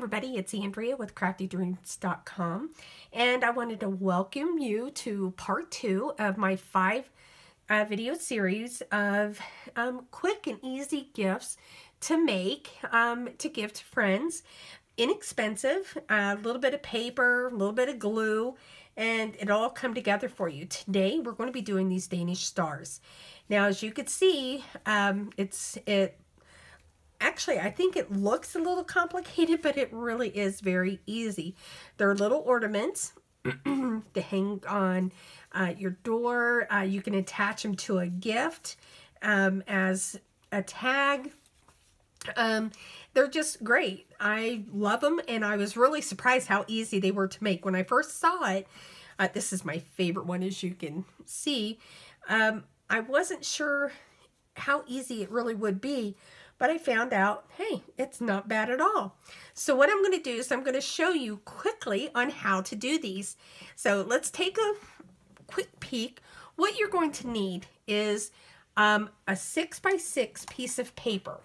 everybody, it's Andrea with CraftyDreams.com, and I wanted to welcome you to part 2 of my 5 video series of quick and easy gifts to make, to give to friends. Inexpensive, a little bit of paper, a little bit of glue, and it all come together for you. Today we're going to be doing these Danish stars. Now, as you can see, actually, I think it looks a little complicated, but it really is very easy. They're little ornaments to hang on your door. You can attach them to a gift as a tag. They're just great. I love them, and I was really surprised how easy they were to make. When I first saw it, this is my favorite one, as you can see. I wasn't sure how easy it really would be, but I found out, hey, it's not bad at all. So what I'm going to do is I'm going to show you quickly on how to do these. So let's take a quick peek. What you're going to need is a 6x6 piece of paper.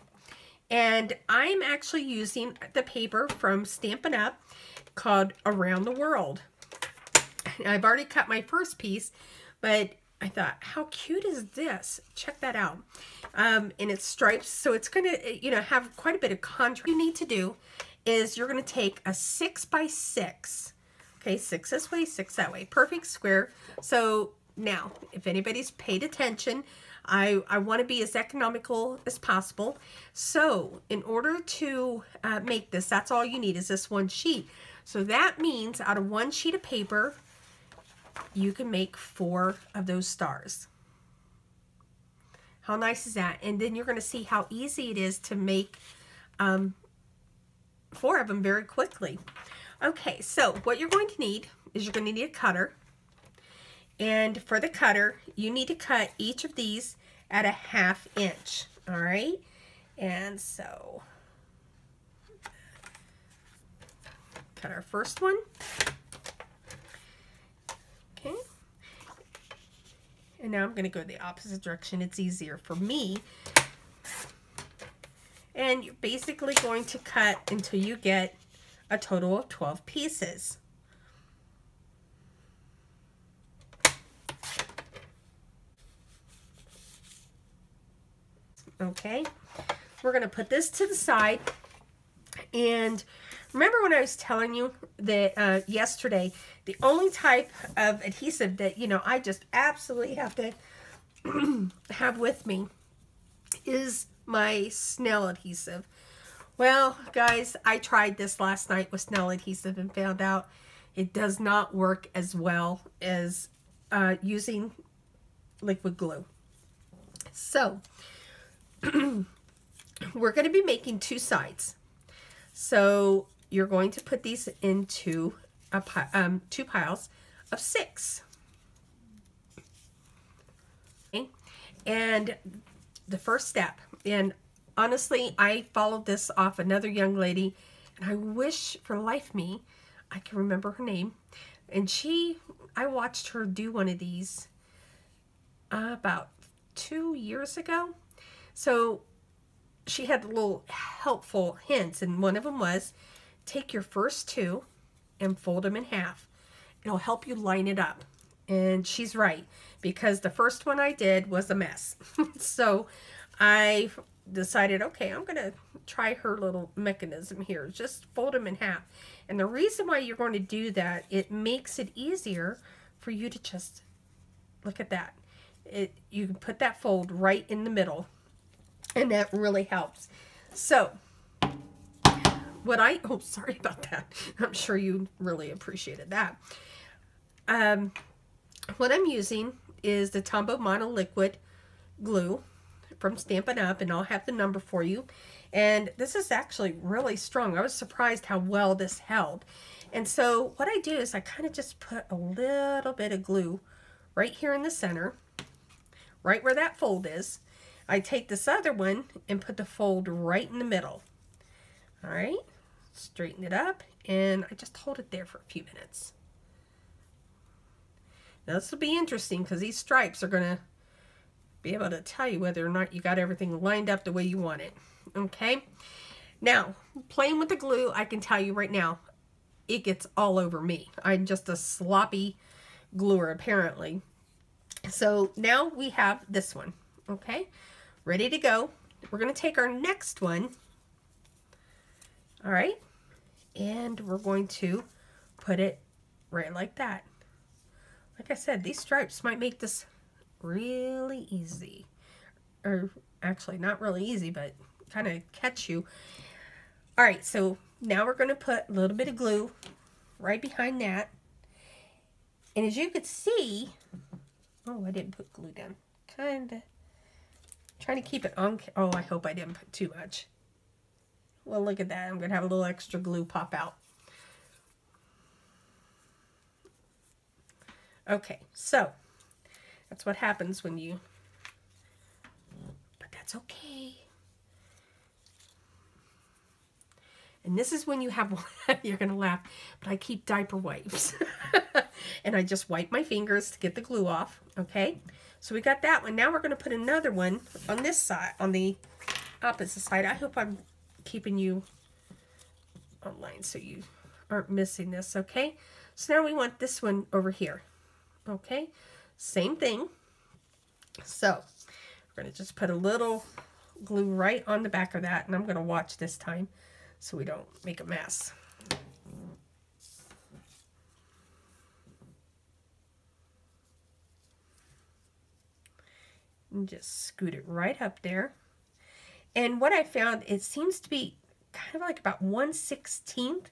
And I'm actually using the paper from Stampin' Up! Called Around the World. I've already cut my first piece, but I thought, how cute is this? Check that out. And it's stripes, so it's going to, have quite a bit of contrast. What you need to do is you're going to take a 6x6. Okay, 6 this way, 6 that way. Perfect square. So now, if anybody's paid attention, I want to be as economical as possible. So in order to make this, that's all you need is this one sheet. So that means out of one sheet of paper, you can make 4 of those stars. How nice is that? And then you're going to see how easy it is to make 4 of them very quickly. Okay, so what you're going to need is you're going to need a cutter. And for the cutter, you need to cut each of these at a 1/2 inch. All right? And so, cut our first one. Okay. And now I'm going to go the opposite direction. It's easier for me. And you're basically going to cut until you get a total of 12 pieces. Okay. We're going to put this to the side. And remember when I was telling you that yesterday, the only type of adhesive that, I just absolutely have to have with me is my snail adhesive. Well, guys, I tried this last night with snail adhesive and found out it does not work as well as using liquid glue. So, we're going to be making 2 sides. So you're going to put these into a 2 piles of 6. Okay. And the first step, and honestly, I followed this off another young lady, and I wish for life me I can remember her name. And I watched her do one of these about 2 years ago. So she had little helpful hints, and one of them was take your first 2 and fold them in half. It'll help you line it up. And she's right, because the first one I did was a mess. So I decided, okay, I'm going to try her little mechanism here. Just fold them in half. And the reason why you're going to do that, it makes it easier for you to just, look at that. You can put that fold right in the middle. And that really helps. So, oh, sorry about that. I'm sure you really appreciated that. What I'm using is the Tombow Mono Liquid Glue from Stampin' Up! And I'll have the number for you. And this is actually really strong. I was surprised how well this held. And so what I do is I kind of just put a little bit of glue right here in the center, right where that fold is. I take this other one and put the fold right in the middle. All right, straighten it up, and I just hold it there for a few minutes. Now this will be interesting because these stripes are going to be able to tell you whether or not you got everything lined up the way you want it. Okay, Now, playing with the glue, I can tell you right now, it gets all over me. I'm just a sloppy gluer, apparently. So now we have this one, okay? Ready to go. We're going to take our next one, all right? And we're going to put it right like that. Like I said, these stripes might make this really easy. Or actually, not really easy, but kind of catch you. All right, so now we're going to put a little bit of glue right behind that. And as you could see, oh, I didn't put glue down. Kind of trying to keep it on. Oh, I hope I didn't put too much. Well, look at that. I'm going to have a little extra glue pop out. Okay, so that's what happens when you, but that's okay. And this is when you have, you're going to laugh, but I keep diaper wipes. And I just wipe my fingers to get the glue off, okay? So we got that one. Now we're going to put another one on this side, on the opposite side. I hope I'm keeping you online so you aren't missing this, okay? So now we want this one over here, okay? Same thing. So we're going to just put a little glue right on the back of that, and I'm going to watch this time so we don't make a mess. And just scoot it right up there. And what I found, it seems to be kind of like about 1/16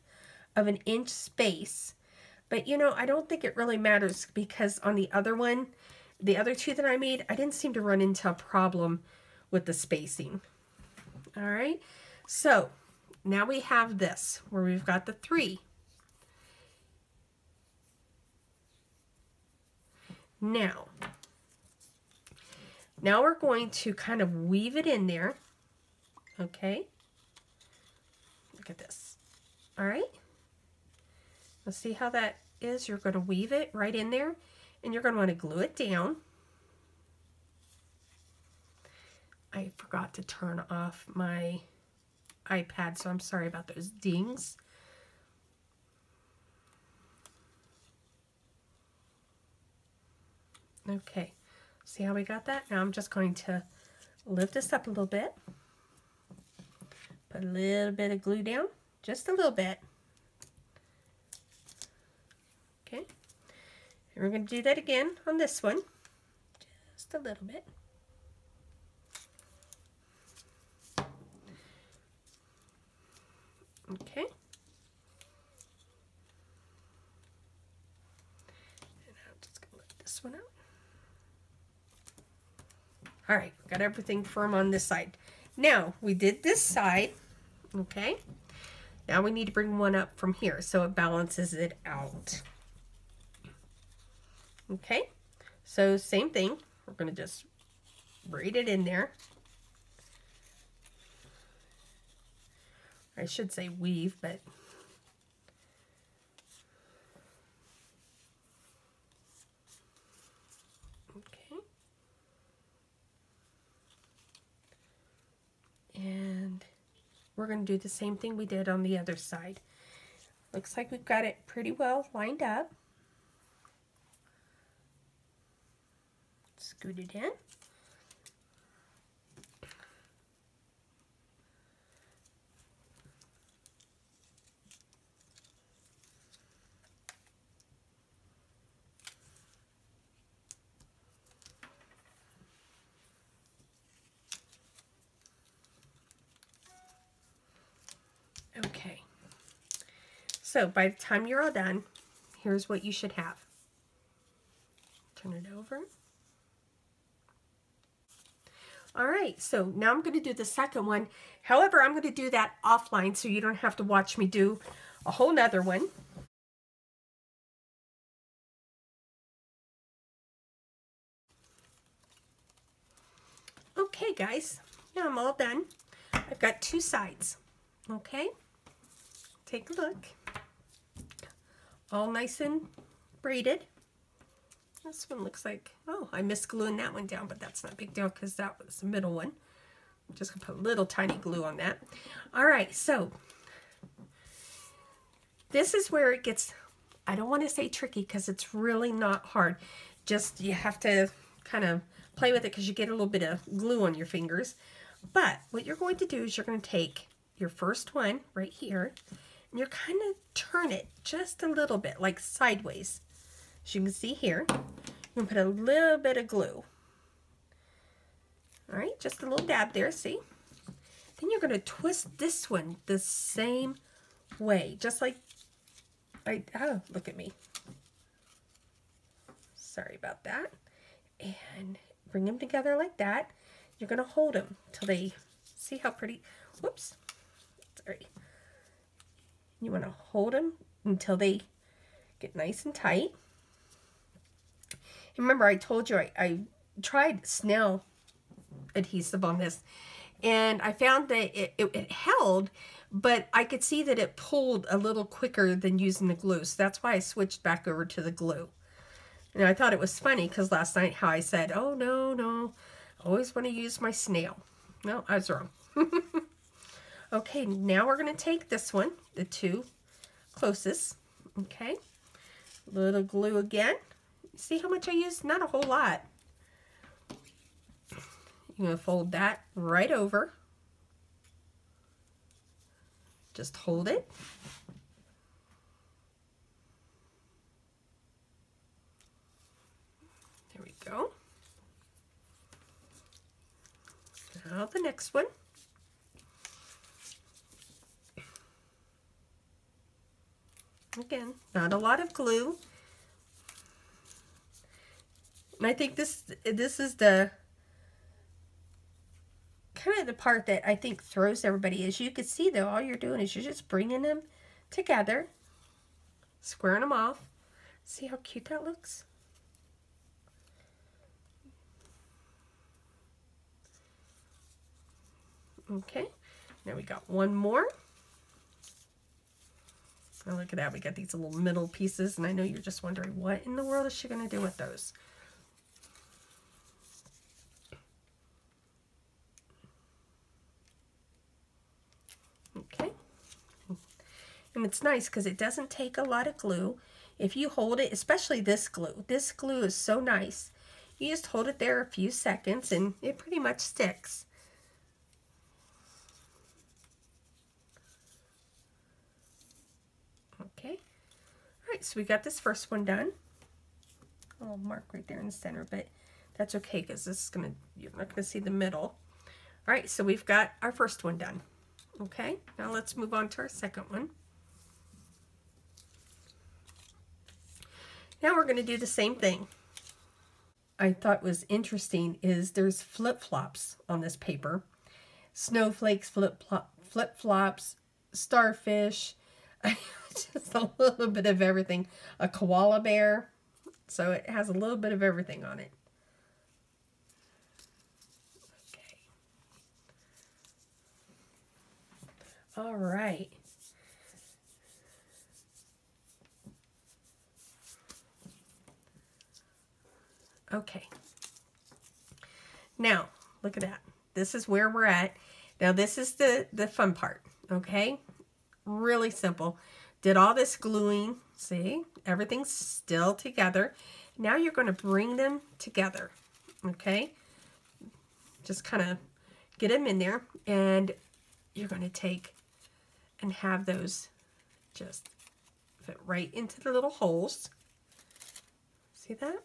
of an inch space. But you know, I don't think it really matters because on the other one, the other two that I made, I didn't seem to run into a problem with the spacing. All right, so now we have this where we've got the 3. Now we're going to kind of weave it in there. Okay. Look at this. All right. Let's see how that is. You're going to weave it right in there, and you're going to want to glue it down. I forgot to turn off my iPad, so I'm sorry about those dings. Okay. See how we got that? Now I'm just going to lift this up a little bit. Put a little bit of glue down. Just a little bit. Okay. And we're going to do that again on this one. Just a little bit. Okay. And I'm just going to lift this one out. All right, got everything firm on this side. Now, we did this side, okay? Now we need to bring one up from here so it balances it out. Okay, so same thing. We're going to just braid it in there. I should say weave, but okay. And we're going to do the same thing we did on the other side. Looks like we've got it pretty well lined up. Scoot it in. Okay, so by the time you're all done, here's what you should have. Turn it over. All right, so now I'm going to do the second one. However, I'm going to do that offline so you don't have to watch me do a whole nother one. Okay, guys, now I'm all done. I've got 2 sides, okay? Take a look. All nice and braided. This one looks like, oh, I missed gluing that one down, but that's not a big deal because that was the middle one. Just gonna put a little tiny glue on that. All right, so this is where it gets, I don't want to say tricky because it's really not hard. Just you have to kind of play with it because you get a little bit of glue on your fingers. But what you're going to do is you're going to take your first one right here and you're kind of turn it just a little bit, like sideways. As you can see here, you're going to put a little bit of glue. All right, just a little dab there, see? Then you're going to twist this one the same way, just like, oh, look at me. Sorry about that. And bring them together like that. You're going to hold them till they, see how pretty, whoops, sorry. You want to hold them until they get nice and tight. And remember, I told you I tried snail adhesive on this, and I found that it held, but I could see that it pulled a little quicker than using the glue, so that's why I switched back over to the glue. And I thought it was funny because last night how I said, oh no, I always want to use my snail. No, I was wrong. Okay, now we're going to take this one, the two closest, okay, little glue again. See how much I used? Not a whole lot. You're going to fold that right over. Just hold it. There we go. Now the next one. Again, not a lot of glue. And I think this is the kind of the part that I think throws everybody. As you can see though, all you're doing is you're just bringing them together, squaring them off. See how cute that looks? Okay, now we got one more. Oh, look at that, we got these little middle pieces, and I know you're just wondering, what in the world is she going to do with those? Okay. And it's nice because it doesn't take a lot of glue. If you hold it, especially this glue is so nice. You just hold it there a few seconds and it pretty much sticks. Okay. All right, so we got this first one done. A little mark right there in the center, but that's okay because this is you're not gonna see the middle. All right, so we've got our first one done. Okay, now let's move on to our second one. Now we're going to do the same thing. I thought was interesting is there's flip-flops on this paper. Snowflakes, flip-flops, starfish, just a little bit of everything. A koala bear, so it has a little bit of everything on it. Okay. All right. Okay. Now, look at that. This is where we're at. Now, this is the fun part, okay? Really simple. Did all this gluing. See? Everything's still together. Now you're going to bring them together, okay? Just kind of get them in there, and you're going to take and have those just fit right into the little holes. See that?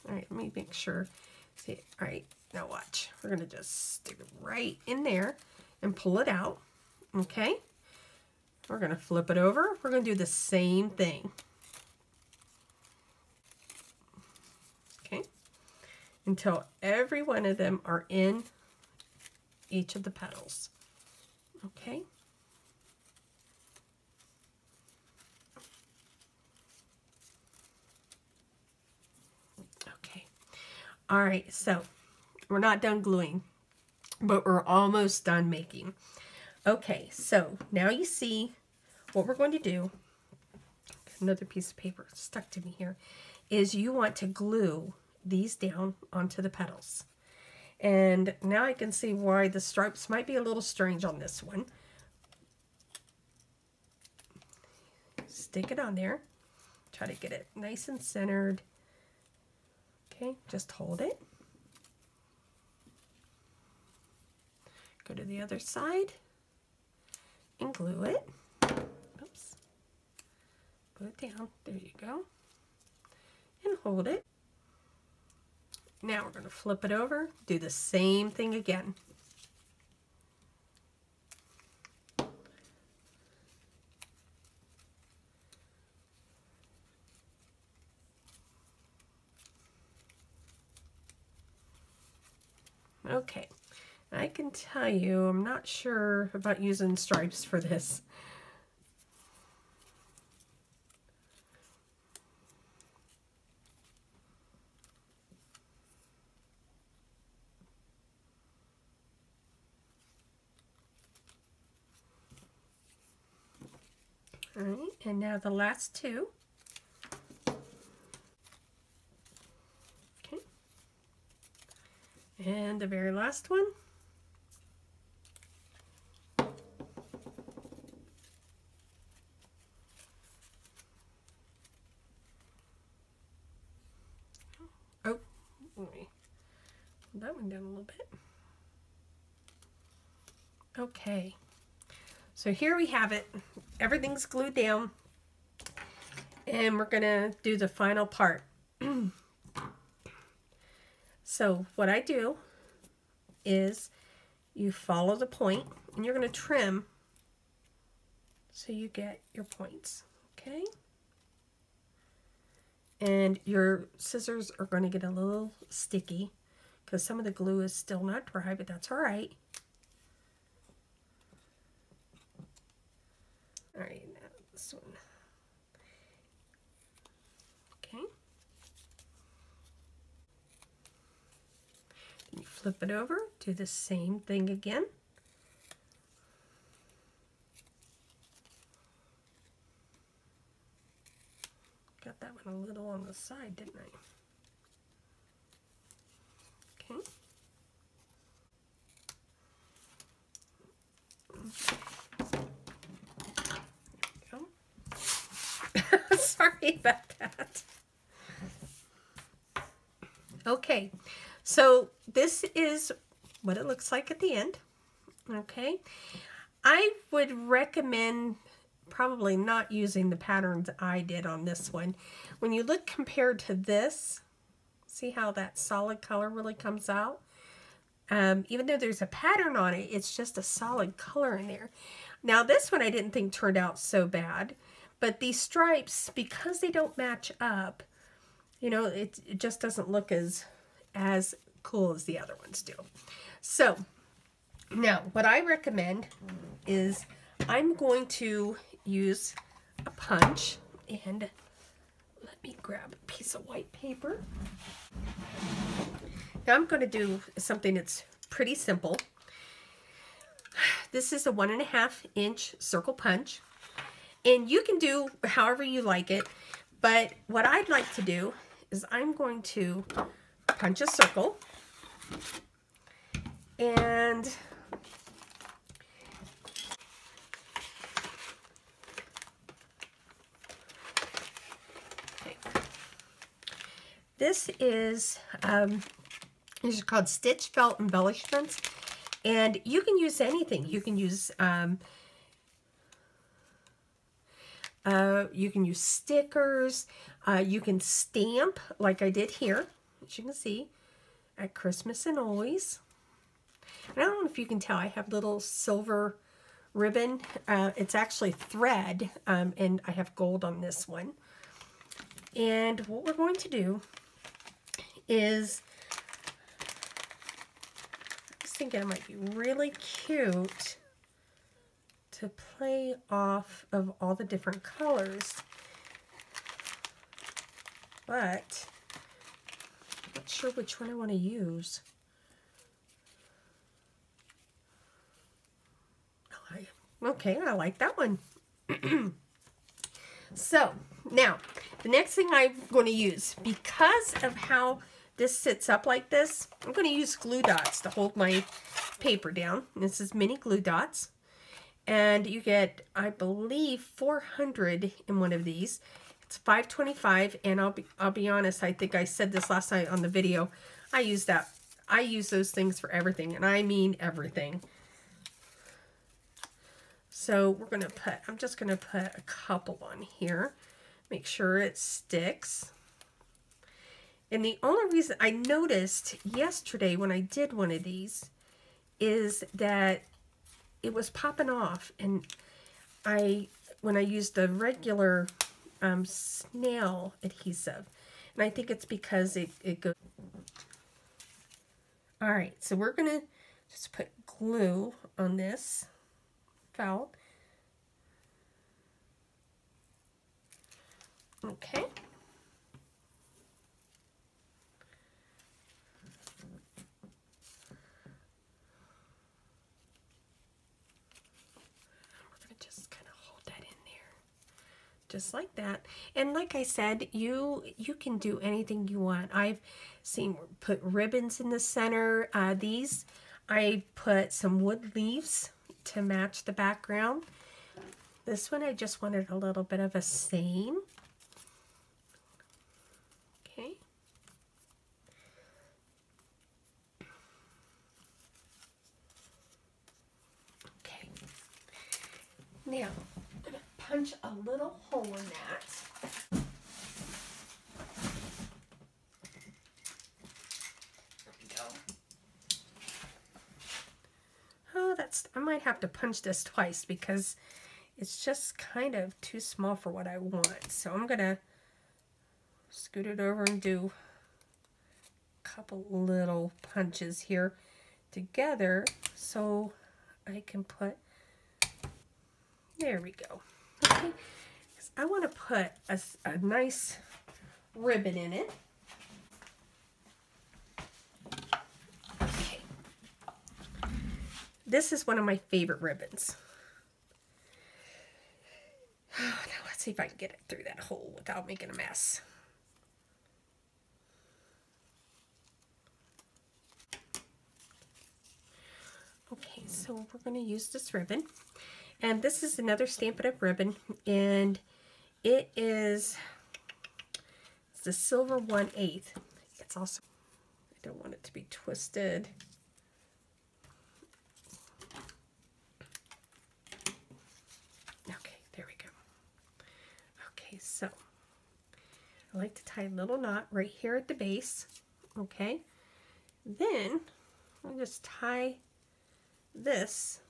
All right, let me make sure. See, all right, now watch. We're going to just stick it right in there and pull it out, okay? We're going to flip it over. We're going to do the same thing. Okay? Until every one of them are in each of the petals. Okay? All right, so we're not done gluing, but we're almost done making. Okay, so now you see what we're going to do. Another piece of paper stuck to me here. Is you want to glue these down onto the petals. And now I can see why the stripes might be a little strange on this one. Stick it on there. Try to get it nice and centered. Okay, just hold it. Go to the other side and glue it. Oops. Glue it down. There you go. And hold it. Now we're going to flip it over, do the same thing again. Okay, I can tell you I'm not sure about using stripes for this. All right, and now the last two. Okay. And the very last one. Oh, let me put that one down a little bit. Okay. So here we have it. Everything's glued down. And we're going to do the final part. So what I do is you follow the point and you're going to trim so you get your points. Okay? And your scissors are going to get a little sticky because some of the glue is still not dry, but that's all right. All right, now this one. Okay. Then you flip it over, do the same thing again. Got that one a little on the side, didn't I? Okay. Sorry about that. Okay, so this is what it looks like at the end. Okay, I would recommend probably not using the patterns I did on this one. When you look compared to this, see how that solid color really comes out? Even though there's a pattern on it, it's just a solid color in there. Now this one I didn't think turned out so bad. But these stripes, because they don't match up, you know, it just doesn't look as cool as the other ones do. So, now, what I recommend is I'm going to use a punch. And let me grab a piece of white paper. Now, I'm going to do something that's pretty simple. This is a 1.5 inch circle punch. And you can do however you like it, but what I'd like to do is I'm going to punch a circle and okay. This is these are called stitch felt embellishments, and you can use anything. You can use stickers, you can stamp like I did here, as you can see, at Christmas and always. And I don't know if you can tell, I have little silver ribbon. It's actually thread, and I have gold on this one. And what we're going to do is, I was thinking it might be really cute to play off of all the different colors, but I'm not sure which one I want to use. Okay, I like that one. So now the next thing I'm going to use, because of how this sits up like this. I'm going to use glue dots to hold my paper down. This is mini glue dots. And you get, I believe, 400 in one of these. It's $5.25, and I'll be honest, I think I said this last night on the video. I use those things for everything, and I mean everything. So we're going to put, I'm just going to put a couple on here. Make sure it sticks. And the only reason I noticed yesterday when I did one of these is that it was popping off, and when I used the regular snail adhesive, and I think it's because it goes. All right, so we're gonna just put glue on this felt. Okay. Just like that. And like I said, you can do anything you want. I've seen put ribbons in the center. These, I put some wood leaves to match the background. This one, I just wanted a little bit of a saying. Okay. Okay. Now, punch a little hole in that. There we go. Oh, I might have to punch this twice because it's just kind of too small for what I want. So I'm gonna scoot it over and do a couple little punches here together so I can put, there we go. Okay, I want to put a nice ribbon in it. Okay. This is one of my favorite ribbons. Now let's see if I can get it through that hole without making a mess. Okay, so we're going to use this ribbon. And this is another Stampin' Up! Ribbon, and it's the silver 1/8. It's also, I don't want it to be twisted. Okay, there we go. Okay, so I like to tie a little knot right here at the base. Okay, then I'll just tie this.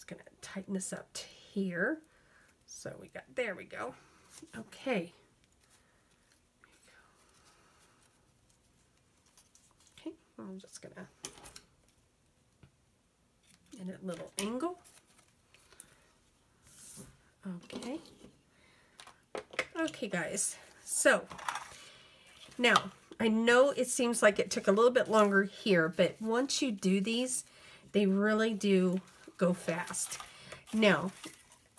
Going to tighten this up to here. So we got, there we go. Okay. Okay, I'm just going to, in a little angle. Okay. Okay, guys. So, now, I know it seems like it took a little bit longer here, but once you do these, they really do go fast. Now,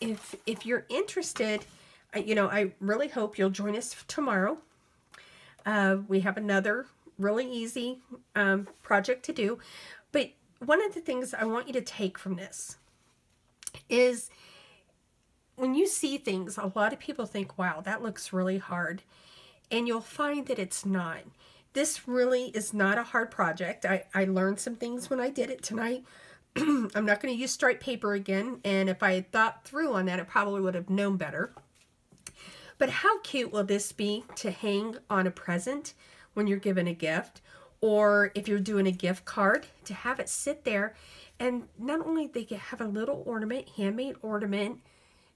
if you're interested, I really hope you'll join us tomorrow. We have another really easy project to do. But one of the things I want you to take from this is when you see things, a lot of people think, wow, that looks really hard. And you'll find that it's not. This really is not a hard project. I learned some things when I did it tonight. I'm not going to use striped paper again, and if I had thought through on that, I probably would have known better. But how cute will this be to hang on a present when you're given a gift, or if you're doing a gift card, to have it sit there, and not only they can have a little ornament, handmade ornament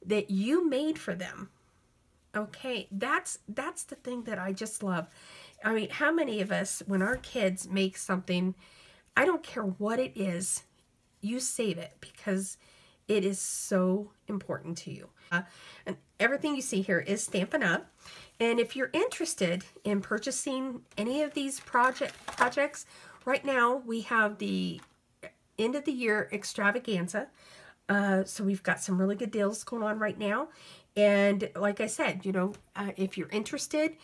that you made for them. Okay, that's the thing that I just love. I mean, how many of us, when our kids make something, I don't care what it is, you save it because it is so important to you. And everything you see here is Stampin' Up! And if you're interested in purchasing any of these projects, right now we have the end of the year extravaganza. So we've got some really good deals going on right now. And like I said, if you're interested,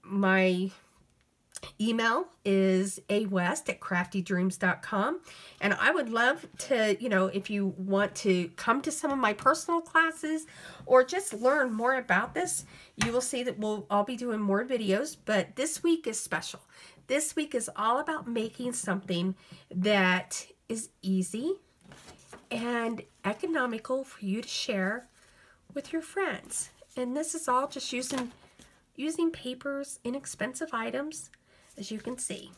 My email is awest@craftydreams.com, and I would love to, if you want to come to some of my personal classes or just learn more about this, you will see that I'll be doing more videos, but this week is special. This week is all about making something that is easy and economical for you to share with your friends. And this is all just using papers, inexpensive items, as you can see.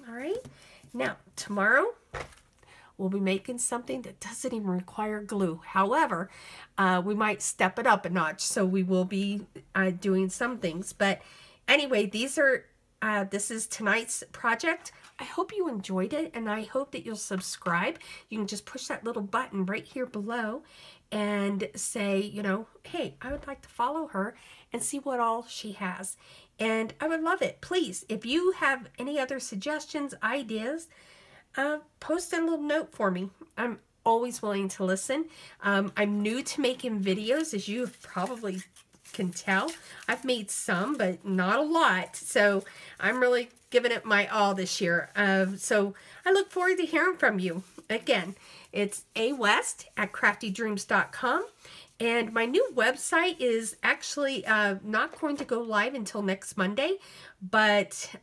All right. Now, tomorrow, we'll be making something that doesn't even require glue. However, we might step it up a notch, so we will be doing some things. But anyway, this is tonight's project. I hope you enjoyed it, and I hope that you'll subscribe. You can just push that little button right here below and say, hey, I would like to follow her and see what all she has. And I would love it. Please, if you have any other suggestions, ideas, post a little note for me. I'm always willing to listen. I'm new to making videos, as you probably can tell. I've made some, but not a lot. So I'm really giving it my all this year. So I look forward to hearing from you. Again, it's awest@craftydreams.com. And my new website is actually not going to go live until next Monday, but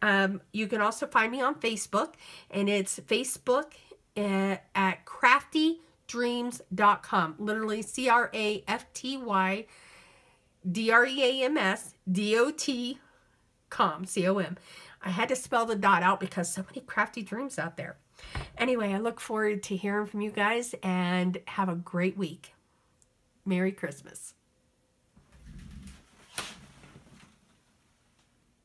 you can also find me on Facebook, and it's Facebook at craftydreams.com. Literally CraftydreamsDreams.com. C-O-M. I had to spell the dot out because so many crafty dreams out there. Anyway, I look forward to hearing from you guys, and have a great week. Merry Christmas.